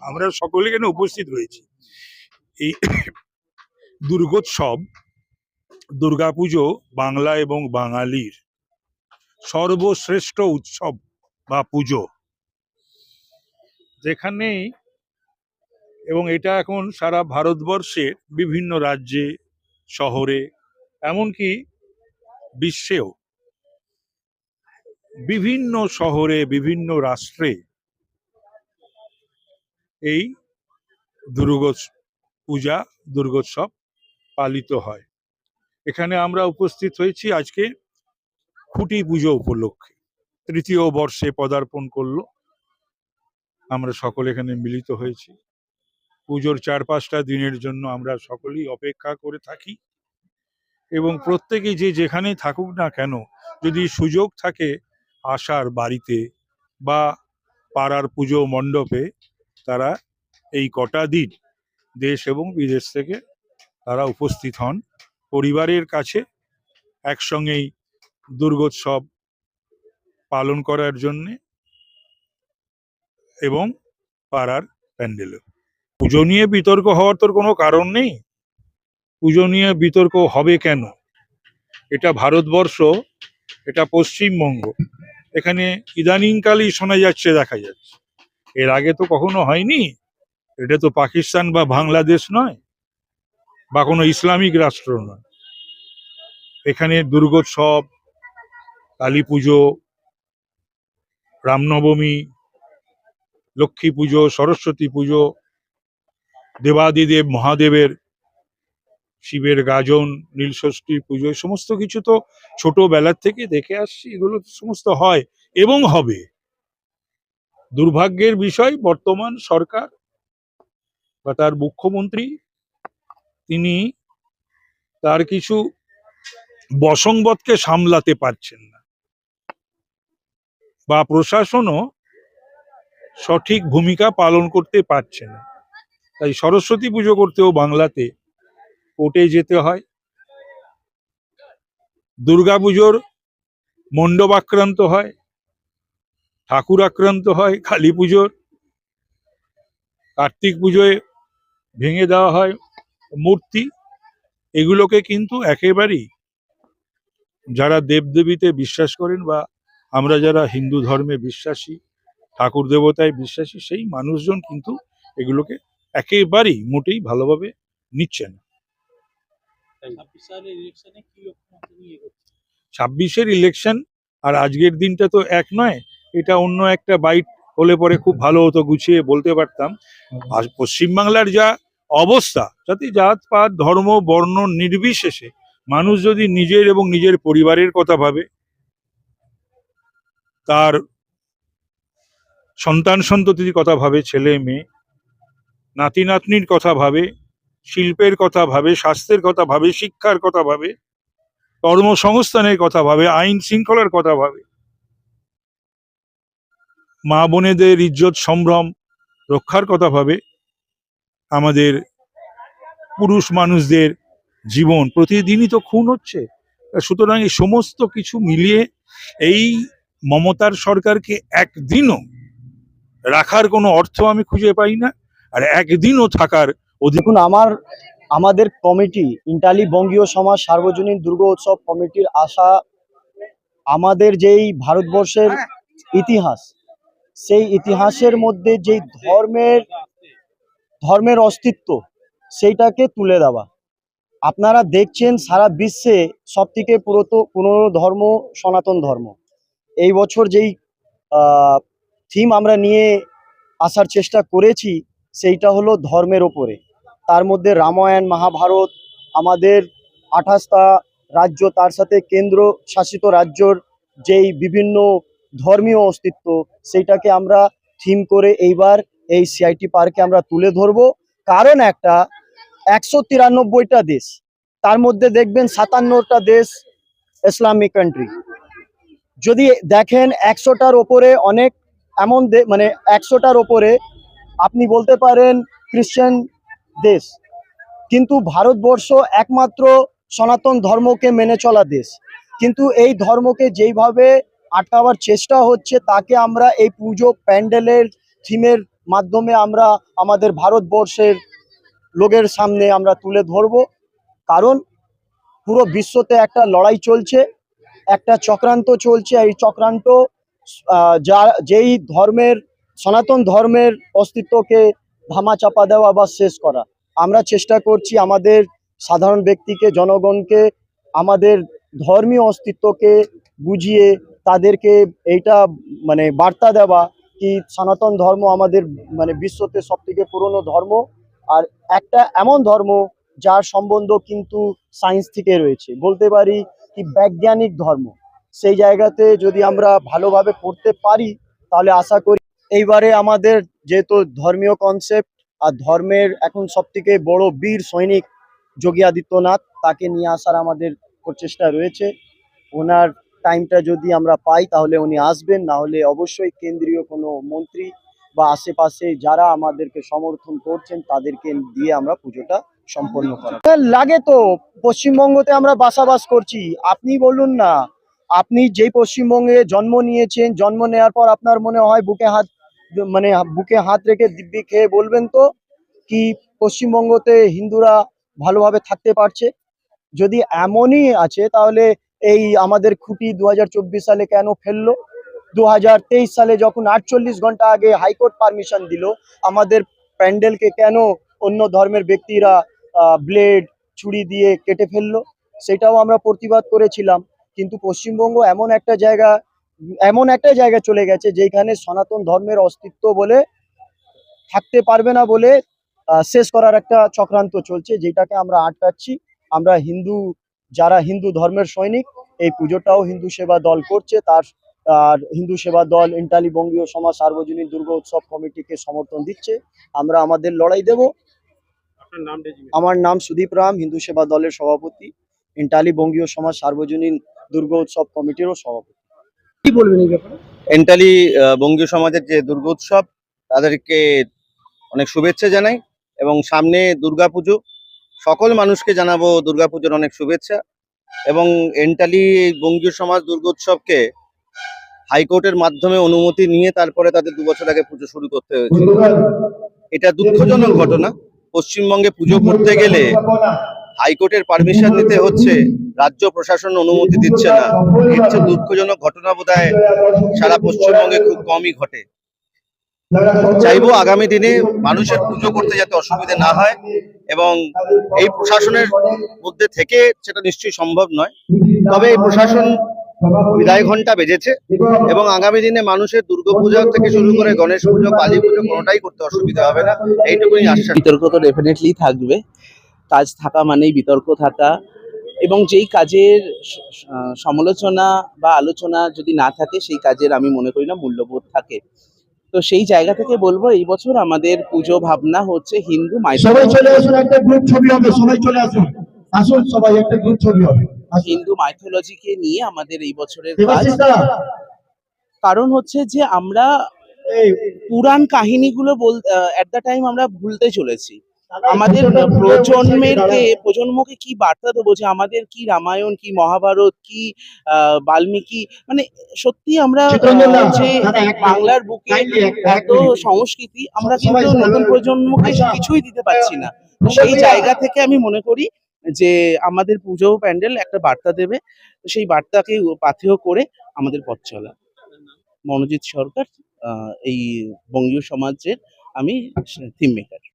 আমরা সকলে এখানে উপস্থিত রয়েছি। এই দুর্গোৎসব, দুর্গাপুজো বাংলা এবং বাঙালির সর্বশ্রেষ্ঠ উৎসব বা পুজো, যেখানেই এবং এটা এখন সারা ভারতবর্ষের বিভিন্ন রাজ্যে, শহরে, এমনকি বিশ্বেও বিভিন্ন শহরে, বিভিন্ন রাষ্ট্রে এই দুর্গোৎসব পালিত হয়। এখানে আমরা উপস্থিত হয়েছি আজকে খুঁটি পুজো উপলক্ষে। তৃতীয় বর্ষে পদার্পণ করলো, আমরা সকলে এখানে মিলিত হয়েছি। পুজোর 4-5টা দিনের জন্য আমরা সকলেই অপেক্ষা করে থাকি এবং প্রত্যেকেই যে যেখানেই থাকুক না কেন, যদি সুযোগ থাকে আসার বাড়িতে বা পাড়ার পুজো মণ্ডপে, তারা এই কটা দিন দেশ এবং বিদেশ থেকে তারা উপস্থিত হন পরিবারের কাছে একসঙ্গেই দুর্গোৎসব পালন করার জন্যে এবং পাড়ার প্যান্ডেলে। পুজো নিয়ে বিতর্ক হওয়ার তোর কোনো কারণ নেই। পুজো নিয়ে বিতর্ক হবে কেন? এটা ভারতবর্ষ, এটা পশ্চিমবঙ্গ, এখানে ইদানিংকালই শোনা যাচ্ছে, দেখা যাচ্ছে। এর আগে তো কখনো হয়নি। এটা তো পাকিস্তান বা বাংলাদেশ নয়, বা কোনো ইসলামিক রাষ্ট্র নয়। এখানে দুর্গোৎসব, কালী পুজো, রামনবমী, লক্ষ্মী পুজো, সরস্বতী পুজো, দেবাদিদেব মহাদেবের, শিবের গাজন, নীলষষ্ঠী পুজো, সমস্ত কিছু তো ছোটবেলার থেকে দেখে আসছি, এগুলো সমস্ত হয় এবং হবে। দুর্ভাগ্যের বিষয়, বর্তমান সরকার বা তার মুখ্যমন্ত্রী, তিনি তার কিছু বসংবদকে সামলাতে পারছেন না, বা প্রশাসনও সঠিক ভূমিকা পালন করতে পারছে না। তাই সরস্বতী পুজো করতেও বাংলাতে কোর্টে যেতে হয়, দুর্গাপুজোর মণ্ডপ আক্রান্ত হয়, ঠাকুর আক্রান্ত হয়, কালী পুজোর, কার্তিক পুজোয় ভেঙে দেওয়া হয় মূর্তি। এগুলোকে কিন্তু একেবারেই যারা দেবদেবীতে বিশ্বাস করেন বা আমরা যারা হিন্দু ধর্মে বিশ্বাসী, ঠাকুর দেবতায় বিশ্বাসী, সেই মানুষজন কিন্তু এগুলোকে একেবারেই মোটেই ভালোভাবে নিচ্ছে না। 26-এর ইলেকশন আর আজকের দিনটা তো এক নয়। এটা অন্য একটা বাইট হলে পরে খুব ভালো হতো, গুছিয়ে বলতে পারতাম। আর পশ্চিমবাংলার যা অবস্থা, যাতে জাত পাত ধর্ম বর্ণ নির্বিশেষে মানুষ যদি নিজের এবং নিজের পরিবারের কথা ভাবে, তার সন্তান সন্ততির কথা ভাবে, ছেলে মেয়ে নাতি নাতনির কথা ভাবে, শিল্পের কথা ভাবে, স্বাস্থ্যের কথা ভাবে, শিক্ষার কথা ভাবে, কর্মসংস্থানের কথা ভাবে, আইন শৃঙ্খলার কথা ভাবে, মা বোনেদের ইজ্জত সম্ভ্রম রক্ষার কথা ভাবে, আমাদের পুরুষ মানুষদের জীবন প্রতিদিনই তো খুন হচ্ছে। সুতরাং এই সমস্ত কিছু মিলিয়ে এই মমতার সরকারকে একদিনও রাখার কোনো অর্থ আমি খুঁজে পাই না, আর একদিনও থাকার দেখুন, আমাদের কমিটি ইন্টালি বঙ্গীয় সমাজ সার্বজনীন দুর্গোৎসব কমিটির আশা, আমাদের যেই ভারতবর্ষের ইতিহাস, সেই ইতিহাসের মধ্যে যেই ধর্মের অস্তিত্ব, সেইটাকে তুলে দেওয়া। আপনারা দেখছেন সারা বিশ্বে সবথেকে পুরনো ধর্ম সনাতন ধর্ম। এই বছর যেই থিম আমরা নিয়ে আসার চেষ্টা করেছি, সেইটা হলো ধর্মের ওপরে। তার মধ্যে রামায়ণ, মহাভারত, আমাদের 28টা রাজ্য, তার সাথে কেন্দ্র শাসিত রাজ্যর যেই বিভিন্ন ধর্মীয় অস্তিত্ব, সেইটাকে আমরা থিম করে এইবার এই সিআইটি পার্কে আমরা তুলে ধরবো। কারণ 193টা দেশ, তার মধ্যে দেখবেন 57টা দেশ ইসলামিক কান্ট্রি। যদি দেখেন 100টার ওপরে অনেক এমন মানে 100টার ওপরে আপনি বলতে পারেন খ্রিস্টান দেশ, কিন্তু ভারতবর্ষ একমাত্র সনাতন ধর্মকে মেনে চলা দেশ। কিন্তু এই ধর্মকে যেইভাবে আটকাবার চেষ্টা হচ্ছে, তাকে আমরা এই পুজো প্যান্ডেলের থিমের মাধ্যমে আমরা আমাদের ভারতবর্ষের লোকের সামনে আমরা তুলে ধরব। কারণ পুরো বিশ্বতে একটা লড়াই চলছে, একটা চক্রান্ত চলছে। এই চক্রান্ত যেই ধর্মের, সনাতন ধর্মের অস্তিত্বকে ধামাচাপা দেওয়া বা শেষ করা। আমরা চেষ্টা করছি আমাদের সাধারণ ব্যক্তিকে, জনগণকে আমাদের ধর্মীয় অস্তিত্বকে বুঝিয়ে তাদেরকে এইটা মানে বার্তা দেওয়া কি সনাতন ধর্ম আমাদের মানে বিশ্বতে সব থেকে পুরনো ধর্ম, আর একটা এমন ধর্ম যার সম্বন্ধ কিন্তু সায়েন্স থেকে রয়েছে, বলতে পারি কি বৈজ্ঞানিক ধর্ম। সেই জায়গাতে যদি আমরা ভালোভাবে পড়তে পারি তাহলে আশা করি এইবারে আমাদের যেহেতু ধর্মীয় কনসেপ্ট আর ধর্মের এখন সব থেকে বড় বীর সৈনিক যোগী আদিত্যনাথ, তাকে নিয়ে আসার আমাদের প্রচেষ্টা রয়েছে। ওনার টাইমটা যদি আমরা পাই তাহলে উনি আসবেন, না হলে অবশ্যই কেন্দ্রীয় কোনো মন্ত্রী বা আশেপাশে যারা আমাদেরকে সমর্থন করছেন তাদেরকে দিয়ে আমরা পুজোটা সম্পন্ন করা লাগে। তো পশ্চিমবঙ্গতে আমরা বাসাবাস করছি, আপনি বলুন না, আপনি যেই পশ্চিমবঙ্গে জন্ম নিয়েছেন, জন্ম নেওয়ার পর আপনার মনে হয় বুকে হাত রেখে দিব্যি খেয়ে বলবেন তো কি পশ্চিমবঙ্গতে হিন্দুরা ভালোভাবে থাকতে পারছে? যদি এমনই আছে তাহলে এই আমাদের খুঁটি 2024 সালে কেন ফেললো? 2023 সালে যখন 48 ঘন্টা আগে হাইকোর্ট পারমিশন দিল, আমাদের প্যান্ডেলকে কেন অন্য ধর্মের ব্যক্তিরা ব্লেড ছুরি দিয়ে কেটে ফেললো? সেটাও আমরা প্রতিবাদ করেছিলাম। কিন্তু পশ্চিমবঙ্গ এমন একটা জায়গা চলে গেছে যেখানে সনাতন ধর্মের অস্তিত্ব বলে থাকতে পারবে না বলে শেষ করার একটা চক্রান্ত চলছে, যেটাকে আমরা আটকাচ্ছি। আমরা যারা হিন্দু ধর্মের সৈনিক, এই পুজোটাও হিন্দু সেবা দল করছে, আর হিন্দু সেবা দল ইন্টালি বঙ্গীয় সমাজ সার্বজনীন দুর্গা উৎসব কমিটিকে সমর্থন দিচ্ছে। আমরা আমাদের লড়াই দেব। আমার নাম সুদীপ রাম, হিন্দু সেবা দলের সভাপতি, ইন্টালি বঙ্গীয় সমাজ সার্বজনীন দুর্গা উৎসব কমিটিরও সভাপতি। কি বলবেন এই ব্যাপারে? এন্টালি বঙ্গীয় সমাজের যে দুর্গোৎসব, তাদেরকে অনেক শুভেচ্ছা জানাই। এবং সামনে দুর্গাপুজো, সকল মানুষকে জানাবো দুর্গাপুজোর অনেক শুভেচ্ছা। এবং এন্টালি বঙ্গীয় সমাজ দুর্গোৎসবকে হাইকোর্টের মাধ্যমে অনুমতি নিয়ে তারপরে তাদের 2 বছর আগে পুজো শুরু করতে হয়েছিল। এটা দুঃখজনক ঘটনা। পশ্চিমবঙ্গে পুজো করতে গেলে হাইকোর্টের পারমিশন নিতে হচ্ছে, রাজ্য প্রশাসন অনুমতি দিচ্ছে না। এর চেয়ে দুঃখজনক ঘটনা বোধহয় সারা পশ্চিমবঙ্গে খুব কমই ঘটে। চাইবো আগামী দিনে মানুষের পুজো করতে যাতে অসুবিধা না হয়, এবং এই প্রশাসনের মধ্যে থেকে সেটা নিশ্চয়ই সম্ভব নয়। তবে এই প্রশাসন বিদায় ঘন্টা বেজেছে, এবং আগামী দিনে মানুষের দুর্গাপূজা থেকে শুরু করে গণেশ পুজো, কালী পুজো কোনোটাই করতে অসুবিধা হবে না, এইটুকুনি আশ্বাস। বিতর্ক তো ডেফিনেটলি থাকবে। কাজ থাকা মানেই বিতর্ক থাকা, এবং যেই কাজের সমালোচনা বা আলোচনা যদি না থাকে সেই কাজের আমি মনে করি না মূল্যবোধ থাকে। তো সেই জায়গা থেকে বলবো এই বছর আমাদের পুজো ভাবনা হচ্ছে হিন্দু সবাই চলে আসুন, একটা গ্রুপ ছবি হবে, সবাই চলে আসুন, আসুন সবাই, একটা গ্রুপ ছবি হবে। হিন্দু মাইথোলজিকে নিয়ে আমাদের এই বছরের কাজ। দেবাশিসদা, কারণ হচ্ছে যে আমরা এই পুরাণ কাহিনীগুলো এট দ্য টাইম আমরা ভুলতে চলেছি। আমাদের প্রজন্মকে কি বার্তা দেবো যে আমাদের কি রামায়ণ, কি মহাভারত, কি বাল্মীকি, মানে সত্যি আমরা যে বাংলার বুকে এত সংস্কৃতি, আমরা কিন্তু নতুন প্রজন্মকে কিছুই দিতে পারছি না। তো সেই জায়গা থেকে আমি মনে করি যে আমাদের পুজো প্যান্ডেল একটা বার্তা দেবে। তো সেই বার্তাকে পাথেয় করে আমাদের পথ চলা। মনোজিৎ সরকার, এই বঙ্গীয় সমাজের আমি থিম মেকার।